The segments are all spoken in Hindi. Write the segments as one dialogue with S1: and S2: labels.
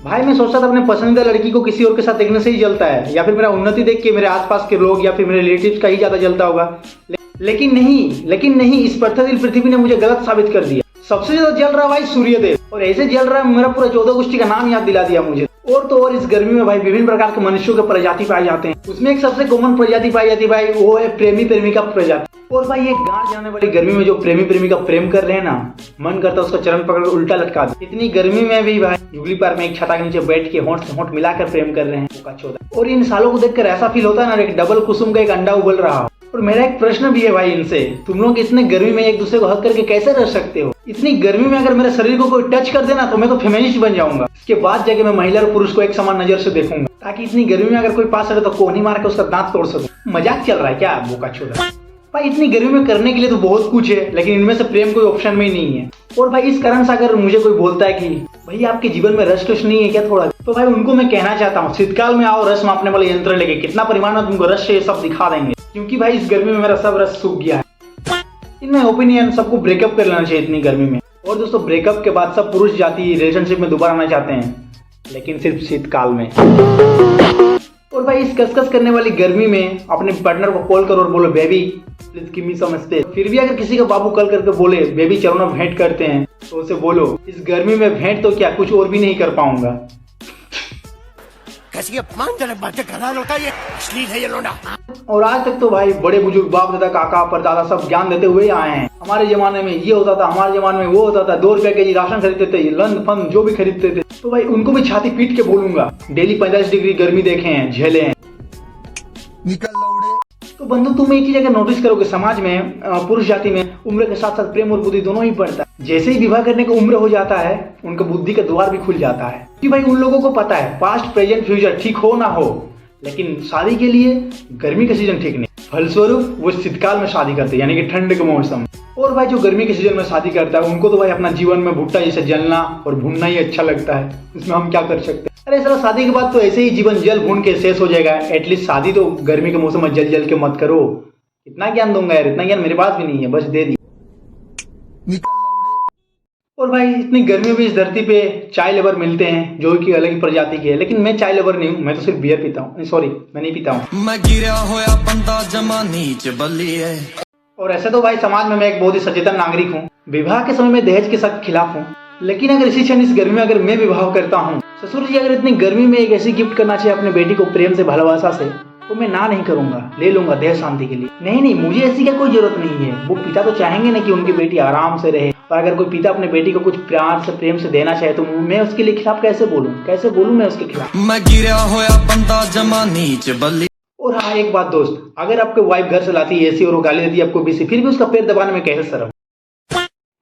S1: भाई मैं सोचता था अपने पसंदीदा लड़की को किसी और के साथ देखने से ही जलता है, या फिर मेरा उन्नति देख के मेरे आसपास के लोग या फिर मेरे रिलेटिव्स का ही ज्यादा जलता होगा। लेकिन नहीं, इस पत्थर पृथ्वी ने मुझे गलत साबित कर दिया। सबसे ज्यादा जल रहा भाई सूर्यदेव, और ऐसे जल रहा है मेरा पूरा 14 गोष्ठी का नाम याद दिला दिया मुझे। और तो और इस गर्मी में भाई विभिन्न प्रकार के मनुष्यों के प्रजाति पाए जाते हैं। उसमें एक सबसे कॉमन प्रजाति पाई जाती है भाई, वो है प्रेमी प्रेमिका प्रजाति। और भाई ये गांड जाने वाली गर्मी में जो प्रेमी प्रेमिका प्रेम कर रहे हैं ना, मन करता है उसका चरण पकड़ उल्टा लटका दे। इतनी गर्मी में भी भाई जुगली पार्क में एक छता के नीचे बैठ के होंठ से होंठ मिलाकर प्रेम कर रहे हैं। और इन सालों को देखकर ऐसा फील होता है ना, एक डबल कुसुम का एक अंडा उबल रहा हो। और मेरा एक प्रश्न भी है भाई इनसे, तुम लोग इतने गर्मी में एक दूसरे को हक करके कैसे रह सकते हो? इतनी गर्मी में अगर मेरे शरीर को कोई टच कर देना तो मैं तो फेमिनिस्ट बन जाऊंगा। इसके बाद जाके मैं महिला और पुरुष को एक समान नजर से देखूंगा, ताकि इतनी गर्मी में अगर कोई पास करे तो कोहनी मार के उसका दांत तोड़ सकूं। मजाक चल रहा है क्या बोका छोड़ा? भाई इतनी गर्मी में करने के लिए तो बहुत कुछ है, लेकिन इनमें से प्रेम कोई ऑप्शन में ही नहीं है। और भाई इस कारण से अगर मुझे कोई बोलता है कि भाई आपके जीवन में रस कुछ नहीं है क्या थोड़ा, तो भाई उनको मैं कहना चाहता हूँ शीतकाल में आओ, रस मापने वाले यंत्र लेके कितना परिमाण में तुमको रस चाहिए सब दिखा देंगे। क्योंकि भाई इस गर्मी में मेरा सब रस सूख गया है। इनमें ओपिनियन सबको ब्रेकअप कर लेना चाहिए इतनी गर्मी में। और दोस्तों ब्रेकअप के बाद सब पुरुष जाति रिलेशनशिप में दोबारा आना चाहते हैं, लेकिन सिर्फ शीतकाल में। और भाई इस कसकस करने वाली गर्मी में अपने पार्टनर को कॉल करो और बोलो baby please give me some space. फिर भी अगर किसी का बाबू कॉल करके बोले बेबी चलो ना भेंट करते हैं, तो उसे बोलो इस गर्मी में भेंट तो क्या कुछ और भी नहीं कर पाऊंगा।
S2: कैसी अपमानजनक बातें कर रहा है ये, अश्लील है ये लोडा।
S1: और आज तक तो भाई बड़े बुजुर्ग बाप दादा काका परदादा सब ज्ञान देते हुए आए हैं। हमारे जमाने में ये होता था, हमारे जमाने में वो होता था, 2 रुपए के जी राशन खरीदते थे, लन फन जो भी खरीदते थे। तो भाई उनको भी छाती पीट के बोलूंगा, डेली 45 डिग्री गर्मी देखे हैं, झेले हैं।
S2: निकल लौड़े।
S1: तो बंधु तुम एक ही जगह नोटिस करोगे, समाज में पुरुष जाति में उम्र के साथ साथ प्रेम और बुद्धि दोनों ही बढ़ता है। जैसे ही विवाह करने की उम्र हो जाता है, उनका बुद्धि का द्वार भी खुल जाता है। कि भाई उन लोगों को पता है पास्ट प्रेजेंट फ्यूचर ठीक हो ना हो, लेकिन शादी के लिए गर्मी का सीजन ठीक नहीं। फलस्वरूप वो शीतकाल में शादी करते हैं, यानी कि ठंड के मौसम। और भाई जो गर्मी के सीजन में शादी करता है उनको तो भाई अपना जीवन में भुट्टा जैसे जलना और भुनना ही अच्छा लगता है। इसमें हम क्या कर सकते हैं? अरे साला शादी के बाद तो ऐसे ही जीवन जल भून के शेष हो जाएगा। एटलीस्ट शादी तो गर्मी के मौसम में जल जल के मत करो। इतना ज्ञान दूंगा यार, इतना ज्ञान मेरे पास भी नहीं है, बस दे दी। और भाई इतनी गर्मी में इस धरती पे चाय लवर मिलते हैं जो कि अलग ही प्रजाति के है, लेकिन मैं चाय लवर नहीं हूँ, मैं तो सिर्फ बियर पीता हूँ। सॉरी मैं नहीं पीता हूँ।
S2: मैं गिरा होया बंदा जमा नीच बल्ली है।
S1: और ऐसे तो भाई समाज में मैं एक बहुत ही सचेतन नागरिक हूँ। विवाह के समय में दहेज के सख्त खिलाफ हूँ, लेकिन अगर इसी क्षण इस गर्मी में अगर मैं विवाह करता हूँ, ससुर जी अगर इतनी गर्मी में एक ऐसी गिफ्ट करना चाहिए अपने बेटी को प्रेम से भालोबासा से, तो मैं ना नहीं करूंगा, ले लूंगा देह शांति के लिए। नहीं मुझे ऐसी क्या कोई जरूरत नहीं है। वो पिता तो चाहेंगे ना कि उनकी बेटी आराम से रहे, और अगर कोई पिता अपने बेटी को कुछ प्यार से प्रेम से देना चाहे तो मैं उसके लिए खिलाफ कैसे बोलूं मैं उसके खिलाफ? मैं गिरा होया बंदा जमा नीच बल्ली। और हाँ एक बात दोस्त, अगर आपके वाइफ घर से लाती है एसी और वो गाली देती है आपको बीसी, फिर भी उसका पैर दबाने में कैसे शर्म?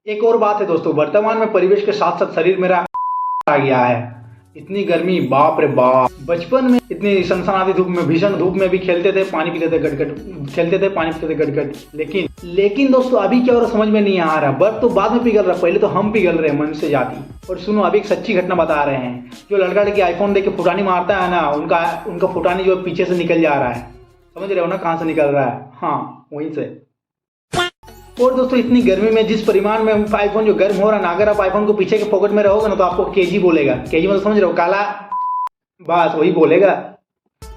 S1: एक और बात है दोस्तों, वर्तमान में परिवेश के साथ साथ शरीर मेरा आ गया है। इतनी गर्मी बाप रे बाप। बचपन में इतनी सनसनाती धूप में, भीषण धूप में भी खेलते थे, पानी पीते थे गटगट, लेकिन दोस्तों अभी क्या हो रहा समझ में नहीं आ रहा। बर्फ तो बाद में पिघल रहा, पहले तो हम पिघल रहे हैं मनुष्य जाति। और सुनो अभी एक सच्ची घटना बता रहे हैं, जो लड़का लड़की आईफोन देख के फुटानी मारता है ना, उनका फुटानी जो पीछे से निकल जा रहा है। समझ रहे हो ना कहाँ से निकल रहा है? हाँ वहीं से। और दोस्तों इतनी गर्मी में जिस परिमाण में आईफोन जो गर्म हो रहा है ना, अगर आप आईफोन को पीछे के पॉकेट में रहोगे ना तो आपको केजी बोलेगा। केजी मतलब समझ रहे हो, काला, बस वही बोलेगा।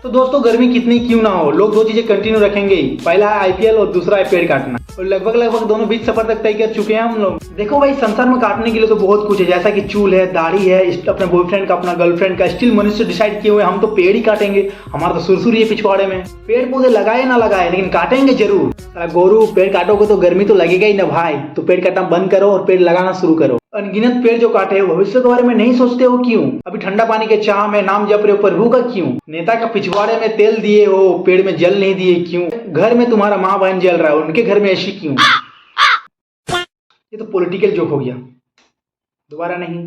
S1: तो दोस्तों गर्मी कितनी क्यों ना हो, लोग 2 चीजें कंटिन्यू रखेंगे ही, पहला है आईपीएल और दूसरा है पेड़ काटना। और लगभग दोनों बीच सफर तक तय कर चुके हैं हम लोग। देखो भाई संसार में काटने के लिए तो बहुत कुछ है, जैसा कि चूल है, दाढ़ी है, अपने बॉयफ्रेंड का, अपना गर्लफ्रेंड का। स्टिल मनुष्य डिसाइड किए हुए हम तो पेड़ ही काटेंगे। हमारा तो सुरसुरी है पिछवाड़े में। पेड़ पौधे लगाए ना लगाए, लेकिन काटेंगे जरूर। गोरू पेड़ काटोगे तो गर्मी तो लगेगा ही ना भाई। तो पेड़ काटना बंद करो और पेड़ लगाना शुरू करो। अनगिनत पेड़ जो काटे हो भविष्य के बारे में नहीं सोचते हो क्यों? अभी ठंडा पानी के चाह में नाम जप रहे हो प्रभु का क्यों? नेता का पिछवाड़े में तेल दिए हो, पेड़ में जल नहीं दिए क्यों? घर में तुम्हारा माँ बहन जल रहा है, उनके घर में ऐसी क्यों? ये तो पॉलिटिकल जोक हो गया, दोबारा नहीं।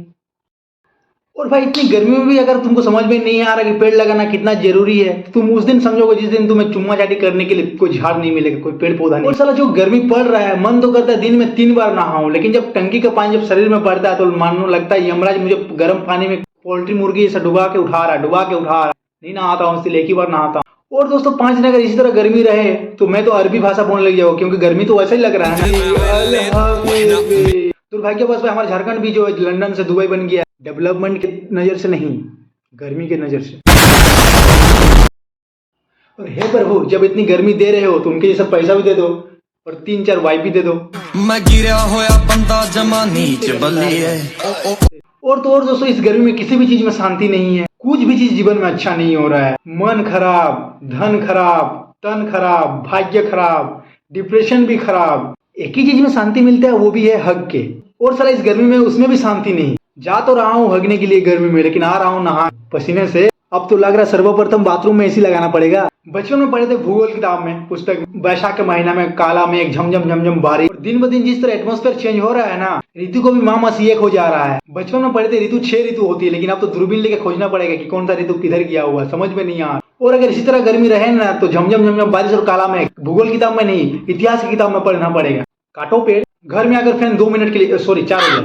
S1: और भाई इतनी गर्मी में भी अगर तुमको समझ में नहीं आ रहा कि पेड़ लगाना कितना जरूरी है, तो तुम उस दिन समझोगे जिस दिन तुम्हें चुम्मा चाटी करने के लिए कोई झाड़ नहीं मिलेगा, कोई पेड़ पौधा नहीं। और साला जो गर्मी पड़ रहा है, मन तो करता है दिन में 3 बार नहाऊं, लेकिन जब टंकी का पानी जब शरीर में पड़ता है तो मानो लगता है यमराज मुझे गर्म पानी में पोल्ट्री मुर्गी जैसा डुबा के उठा रहा। नहीं नहाता हूँ, इसलिए एक ही बार नहाता हूँ। और दोस्तों 5 दिन अगर इसी तरह गर्मी रहे तो मैं तो अरबी भाषा बोलने लग जाऊँ, क्योंकि गर्मी तो वैसे ही लग रहा है। दुर्भाग्यवश हमारा झारखंड भी जो है लंदन से दुबई बन गया। डेवलपमेंट की नज़र से नहीं, गर्मी के नज़र से। और हे प्रभु, जब इतनी गर्मी दे रहे हो तो उनके जैसा पैसा भी दे दो और 3-4 वाइफ भी दे दो।
S2: मैं गिरा होया बंदा जमा नीच बल्ली है।
S1: और तो और दोस्तों, इस गर्मी में किसी भी चीज में शांति नहीं है। कुछ भी चीज जीवन में अच्छा नहीं हो रहा है। मन खराब, धन खराब, तन खराब, भाग्य खराब, डिप्रेशन भी खराब। एक ही चीज में शांति मिलता है, वो भी है हग के। और साला इस गर्मी में उसमें भी शांति नहीं। जा तो रहा हूँ हगने के लिए गर्मी में, लेकिन आ रहा हूँ नहा पसीने से। अब तो लग रहा है सर्वप्रथम बाथरूम में एसी लगाना पड़ेगा। बचपन में पढ़े थे भूगोल किताब में पुस्तक, वैशाख के महीना में काला में एक झमझम झमझम बारिश। और दिन ब दिन जिस तरह एटमॉस्फेयर चेंज हो रहा है ना, ऋतु को भी माँ मसी एक हो जा रहा है। बचपन में पढ़े थे ऋतु 6 ऋतु होती है, लेकिन अब तो दूरबीन लेके खोजना पड़ेगा कि कौन सा ऋतु किधर गया हुआ, समझ में नहीं आ रहा। और अगर इसी तरह गर्मी रहे ना तो झमझम झमझम बारिश और काला में भूगोल किताब में नहीं, इतिहास की किताब में पढ़ना पड़ेगा। काटो पेड़। घर में अगर फैन 2 मिनट के लिए, सॉरी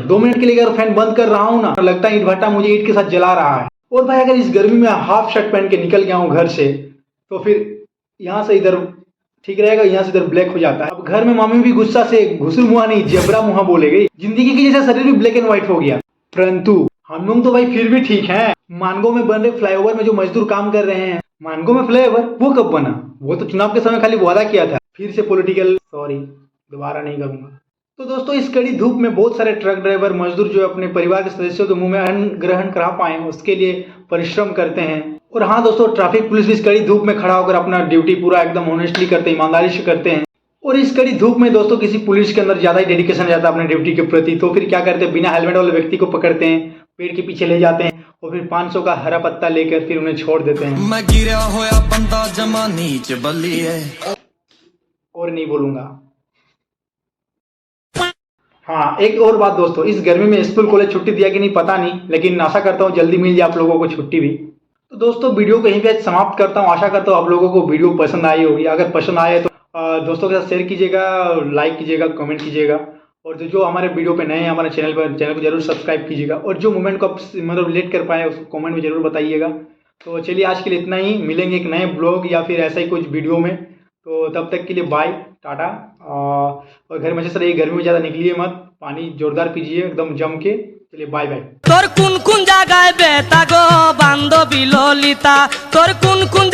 S1: 2 मिनट के लिए अगर फैन बंद कर रहा हूँ ना, लगता है ईट भट्टा मुझे ईट के साथ जला रहा है। और भाई अगर इस गर्मी में हाफ शर्ट पहन के निकल गया हूँ घर से, तो फिर यहाँ से इधर ठीक रहेगा, यहाँ से इधर ब्लैक हो जाता है। अब घर में मम्मी भी गुस्सा से घुसुर मुहा नहीं जबरा मुहा बोले गई। जिंदगी की जैसे शरीर भी ब्लैक एंड व्हाइट हो गया। परंतु हम लोग तो भाई फिर भी ठीक हैं। मानगो में बन रहे फ्लाईओवर में जो मजदूर काम कर रहे हैं, मानगो में फ्लाईओवर वो कब बना? वो तो चुनाव के समय खाली वादा किया था। फिर से पॉलिटिकल, सॉरी दोबारा नहीं करूंगा। तो दोस्तों, इस कड़ी धूप में बहुत सारे ट्रक ड्राइवर मजदूर जो अपने परिवार के सदस्यों के मुंह में अन्न ग्रहण करा पाए, उसके लिए परिश्रम करते हैं। और हाँ दोस्तों, ट्रैफिक पुलिस भी इस कड़ी धूप में खड़ा होकर अपना ड्यूटी पूरा एकदम ऑनेस्टली करते हैं, ईमानदारी से करते हैं। और इस कड़ी धूप में दोस्तों, किसी पुलिस के अंदर ज्यादा ही डेडिकेशन रहता है अपने ड्यूटी के प्रति, तो फिर क्या करते हैं, बिना हेलमेट वाले व्यक्ति को पकड़ते हैं, पेड़ के पीछे ले जाते हैं और फिर 500 का हरा पत्ता लेकर फिर उन्हें छोड़ देते हैं।
S2: मैं गिरा होया बंदा जमा नीच बल्ली है।
S1: और नहीं बोलूंगा। हाँ, एक और बात दोस्तों, इस गर्मी में स्कूल कॉलेज छुट्टी दिया कि नहीं पता नहीं, लेकिन आशा करता हूँ जल्दी मिल जाए आप लोगों को छुट्टी भी। तो दोस्तों, वीडियो को यहीं पे समाप्त करता हूँ। आशा करता हूँ आप लोगों को वीडियो पसंद आई होगी। अगर पसंद आए तो दोस्तों के साथ शेयर कीजिएगा, लाइक कीजिएगा, कमेंट कीजिएगा। और जो हमारे वीडियो पे नए हैं हमारे चैनल को जरूर सब्सक्राइब कीजिएगा। और जो मोमेंट को आप मतलब रिलेट कर पाए उसको कमेंट में जरूर बताइएगा। तो चलिए, आज के लिए इतना ही। मिलेंगे एक नए ब्लॉग या फिर ऐसा ही कुछ वीडियो में। तो तब तक के लिए बाय, टाटा। और घर में से गर्मी में ज़्यादा निकलिए मत, पानी जोरदार पीजिए एकदम जम के। चलिए बाय बाय।
S3: তোর কোন কোন জায়গায় বেতা গো বান্ধবী ললিতা, তোর কোন কোন